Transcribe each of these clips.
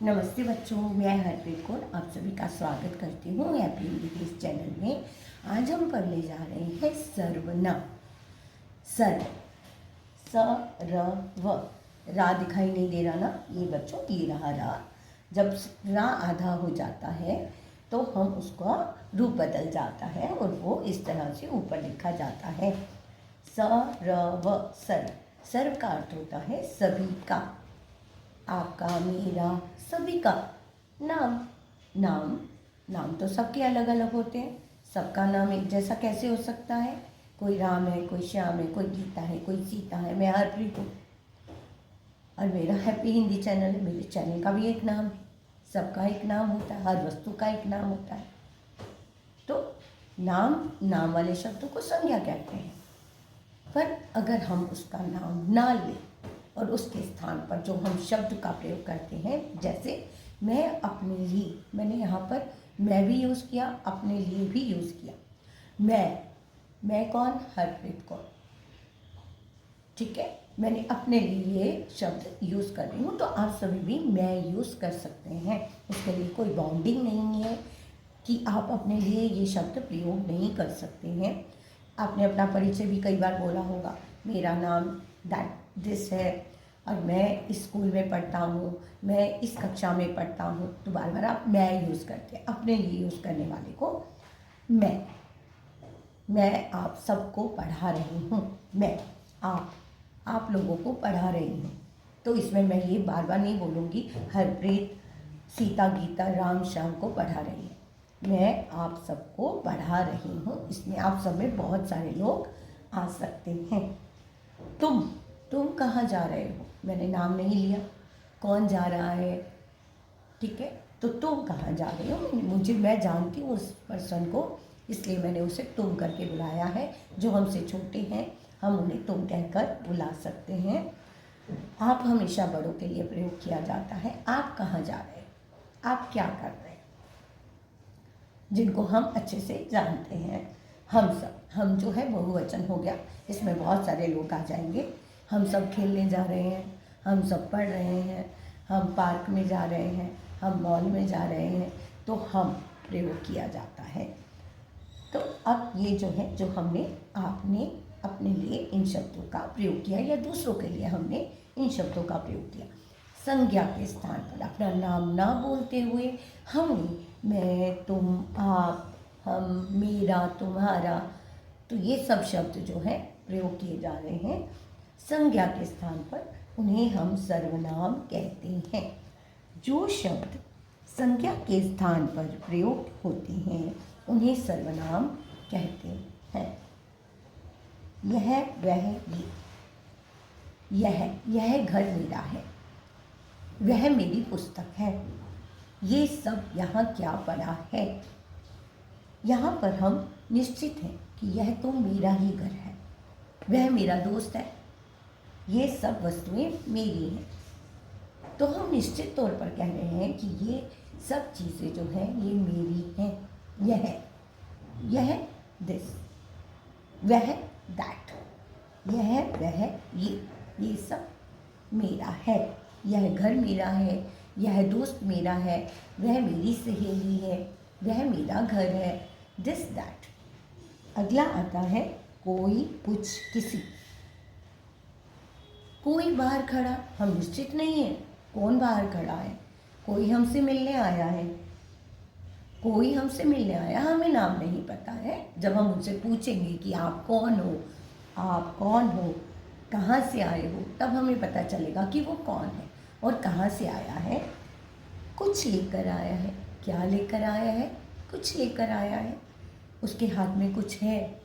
नमस्ते बच्चों, मैं हरप्रीत कौर आप सभी का स्वागत करती हूँ हैप्पी हिंदी इस चैनल में। आज हम पढ़ने जा रहे हैं सर्वनाम। सर्व, स र व। रा दिखाई नहीं दे रहा ना, ये बच्चों ये रहा रा। जब रा आधा हो जाता है तो हम उसका रूप बदल जाता है और वो इस तरह से ऊपर लिखा जाता है। स र व, सर्व। सर्व का अर्थ होता है सभी का, आपका, मेरा, सभी का। नाम, नाम नाम तो सबके अलग अलग होते हैं। सबका नाम एक जैसा कैसे हो सकता है? कोई राम है, कोई श्याम है, कोई गीता है, कोई सीता है, मैं हरप्रीत हूँ और मेरा हैप्पी हिंदी चैनल है। मेरे चैनल का भी एक नाम है। सबका एक नाम होता है, हर वस्तु का एक नाम होता है। तो नाम वाले शब्दों को संज्ञा कहते हैं। पर अगर हम उसका नाम ना लें और उसके स्थान पर जो हम शब्द का प्रयोग करते हैं, जैसे मैं अपने लिए, मैंने यहाँ पर मैं भी यूज़ किया, अपने लिए भी यूज़ किया। मैं कौन? हरप्रीत कौर। ठीक है, मैंने अपने लिए ये शब्द यूज़ कर रही हूँ, तो आप सभी भी मैं यूज़ कर सकते हैं। उसके लिए कोई बाउंडिंग नहीं है कि आप अपने लिए ये शब्द प्रयोग नहीं कर सकते हैं। आपने अपना परिचय भी कई बार बोला होगा, मेरा नाम दिस है और मैं इस स्कूल में पढ़ता हूँ, मैं इस कक्षा में पढ़ता हूँ। तो बार बार आप मैं यूज़ करते हैं। अपने लिए यूज़ करने वाले को मैं आप सबको पढ़ा रही हूँ। मैं आप लोगों को पढ़ा रही हूँ। तो इसमें मैं ये बार बार नहीं बोलूँगी हरप्रीत सीता गीता राम श्याम को पढ़ा रही है। मैं आप सबको पढ़ा रही हूँ। इसमें आप सब में बहुत सारे लोग आ सकते हैं। तुम कहाँ जा रहे हो? मैंने नाम नहीं लिया, कौन जा रहा है? ठीक है, तो तुम कहाँ जा रहे हो? मैं जानती हूँ उस पर्सन को, इसलिए मैंने उसे तुम करके बुलाया है। जो हमसे छोटे हैं हम उन्हें तुम कहकर बुला सकते हैं। आप हमेशा बड़ों के लिए प्रयोग किया जाता है। आप कहाँ जा रहे हैं? आप क्या कर रहे हैं? जिनको हम अच्छे से जानते हैं। हम जो है बहुवचन हो गया, इसमें बहुत सारे लोग आ जाएंगे। हम सब खेलने जा रहे हैं, हम सब पढ़ रहे हैं, हम पार्क में जा रहे हैं, हम मॉल में जा रहे हैं, तो हम प्रयोग किया जाता है। तो अब ये जो है, जो आपने अपने लिए इन शब्दों का प्रयोग किया या दूसरों के लिए हमने इन शब्दों का प्रयोग किया। संज्ञा के स्थान पर अपना नाम ना बोलते हुए हमने मैं, तुम, आप, हम, मेरा, तुम्हारा, तो ये सब शब्द जो है प्रयोग किए जा रहे हैं। संज्ञा के स्थान पर उन्हें हम सर्वनाम कहते हैं। जो शब्द संज्ञा के स्थान पर प्रयोग होते हैं उन्हें सर्वनाम कहते हैं। यह घर मेरा है, वह मेरी पुस्तक है, ये सब यहाँ क्या पड़ा है। यहाँ पर हम निश्चित हैं कि यह तो मेरा ही घर है, वह मेरा दोस्त है, ये सब वस्तुएं मेरी हैं। तो हम निश्चित तौर पर कह रहे हैं कि ये सब चीज़ें जो हैं ये मेरी हैं। यह दिस, वह दैट, यह वह ये सब मेरा है। यह घर मेरा है, यह दोस्त मेरा है, वह मेरी सहेली है, वह मेरा घर है। This that. अगला आता है कोई, कुछ, किसी। कोई बाहर खड़ा, हम निश्चित नहीं है कौन बाहर खड़ा है। कोई हमसे मिलने आया है, हमें नाम नहीं पता है। जब हम उनसे पूछेंगे कि आप कौन हो, कहाँ से आए हो, तब हमें पता चलेगा कि वो कौन है और कहाँ से आया है। कुछ लेकर आया है, क्या लेकर आया है? कुछ लेकर आया है, उसके हाथ में कुछ है,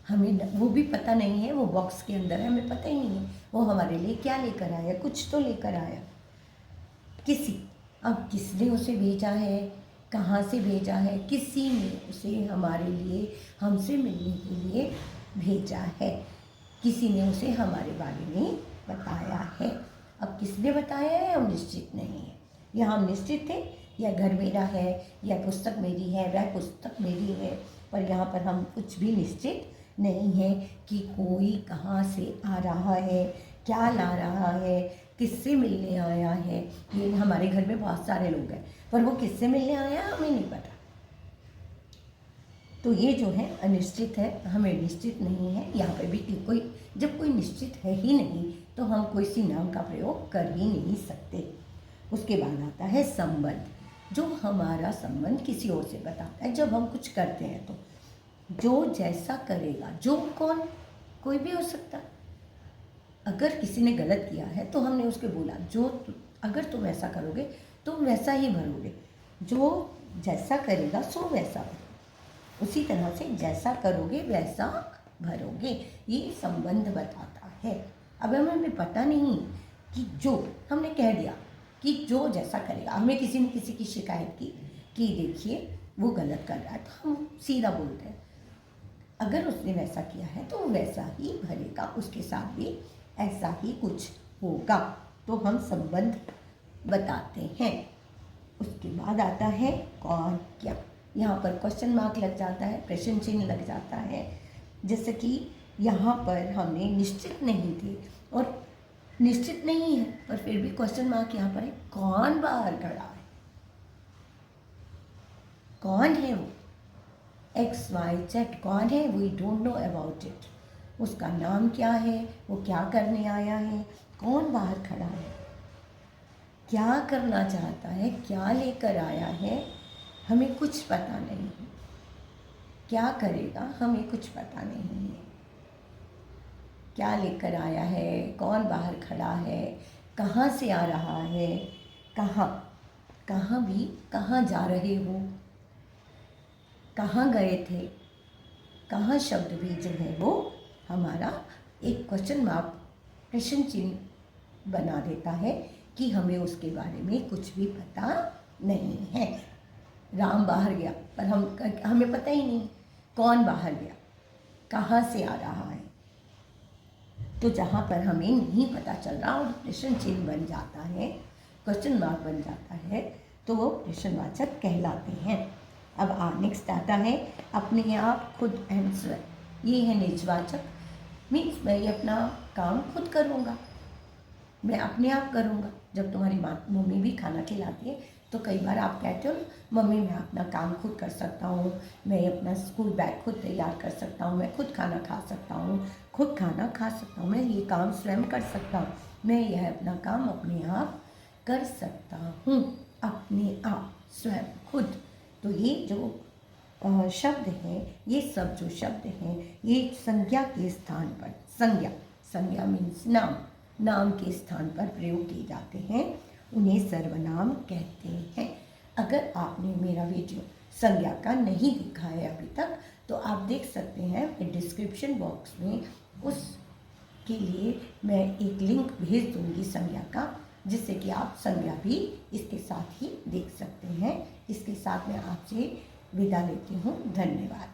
हमें वो भी पता नहीं है, वो बॉक्स के अंदर है, हमें पता ही नहीं है वो हमारे लिए क्या लेकर आया, कुछ तो लेकर आया। किसी, अब किसने उसे भेजा है, कहाँ से भेजा है? किसी ने उसे हमारे लिए, हमसे मिलने के लिए भेजा है। किसी ने उसे हमारे बारे में बताया है। अब किसने बताया है हम निश्चित नहीं है। यहाँ हम निश्चित थे, यह घर मेरा है, यह पुस्तक मेरी है, वह पुस्तक मेरी है, पर यहाँ पर हम कुछ भी निश्चित नहीं है कि कोई कहाँ से आ रहा है, क्या ला रहा है, किससे मिलने आया है। ये हमारे घर में बहुत सारे लोग हैं, पर वो किससे मिलने आया हमें नहीं पता। तो ये जो है अनिश्चित है, हमें निश्चित नहीं है। यहाँ पे भी कोई, जब कोई निश्चित है ही नहीं तो हम कोई सी नाम का प्रयोग कर ही नहीं सकते। उसके बाद आता है संबंध, जो हमारा संबंध किसी और से बताता है। जब हम कुछ करते हैं तो जो जैसा करेगा, जो कौन, कोई भी हो सकता। अगर किसी ने गलत किया है तो हमने उसके बोला अगर तुम ऐसा करोगे तुम वैसा ही भरोगे, जो जैसा करेगा सो वैसा भरोगे। उसी तरह से जैसा करोगे वैसा भरोगे, ये संबंध बताता है। अब हमें पता नहीं कि जो हमने कह दिया कि जो जैसा करेगा, हमें किसी ने किसी की शिकायत की कि देखिए वो गलत कर रहा है, तो हम सीधा बोलते हैं अगर उसने वैसा किया है तो वैसा ही भरेगा, उसके साथ भी ऐसा ही कुछ होगा। तो हम संबंध बताते हैं। उसके बाद आता है कौन क्या। यहाँ पर क्वेश्चन मार्क लग जाता है, प्रश्न चिन्ह लग जाता है। जैसे कि यहाँ पर हमने निश्चित नहीं थे और निश्चित नहीं है पर फिर भी क्वेश्चन मार्क यहाँ पर है, कौन बाहर खड़ा है, कौन है वो, XYZ कौन है, we don't know about it. उसका नाम क्या है, वो क्या करने आया है, कौन बाहर खड़ा है, क्या करना चाहता है, क्या लेकर आया है, हमें कुछ पता नहीं है। क्या करेगा हमें कुछ पता नहीं है। क्या लेकर आया है, कौन बाहर खड़ा है, कहाँ से आ रहा है, कहाँ भी, कहाँ जा रहे हो, कहाँ गए थे, कहाँ शब्द भी जो है वो हमारा एक क्वेश्चन मार्क, प्रश्न चिन्ह बना देता है कि हमें उसके बारे में कुछ भी पता नहीं है। राम बाहर गया पर हमें पता ही नहीं कौन बाहर गया, कहाँ से आ रहा है। तो जहाँ पर हमें नहीं पता चल रहा और प्रश्न चिन्ह बन जाता है, क्वेश्चन मार्क बन जाता है, तो वो प्रश्नवाचक कहलाते हैं। अब नेक्स्ट आता है अपने आप, खुद एंड स्वयं। ये है निजवाचक, मीन्स मैं ये अपना काम खुद करूँगा, मैं अपने आप करूँगा। जब तुम्हारी मम्मी भी खाना खिलाती है तो कई बार आप कहते हो ना, मम्मी मैं अपना काम खुद कर सकता हूँ, मैं अपना स्कूल बैग खुद तैयार कर सकता हूँ, मैं खुद खाना खा सकता हूँ, खुद खाना खा सकता हूँ, मैं ये काम स्वयं कर सकता हूँ, मैं यह अपना काम अपने आप कर सकता हूँ, अपने आप स्वयं खुद। तो ये जो शब्द हैं, ये सब जो शब्द हैं ये संज्ञा के स्थान पर, संज्ञा मीन्स नाम के स्थान पर प्रयोग किए जाते हैं, उन्हें सर्वनाम कहते हैं। अगर आपने मेरा वीडियो संज्ञा का नहीं देखा है अभी तक तो आप देख सकते हैं, मैं डिस्क्रिप्शन बॉक्स में उसके लिए मैं एक लिंक भेज दूँगी संज्ञा का, जिससे कि आप संज्ञा भी इसके साथ ही देख सकते हैं। इसके साथ मैं आपसे विदा लेती हूँ। धन्यवाद।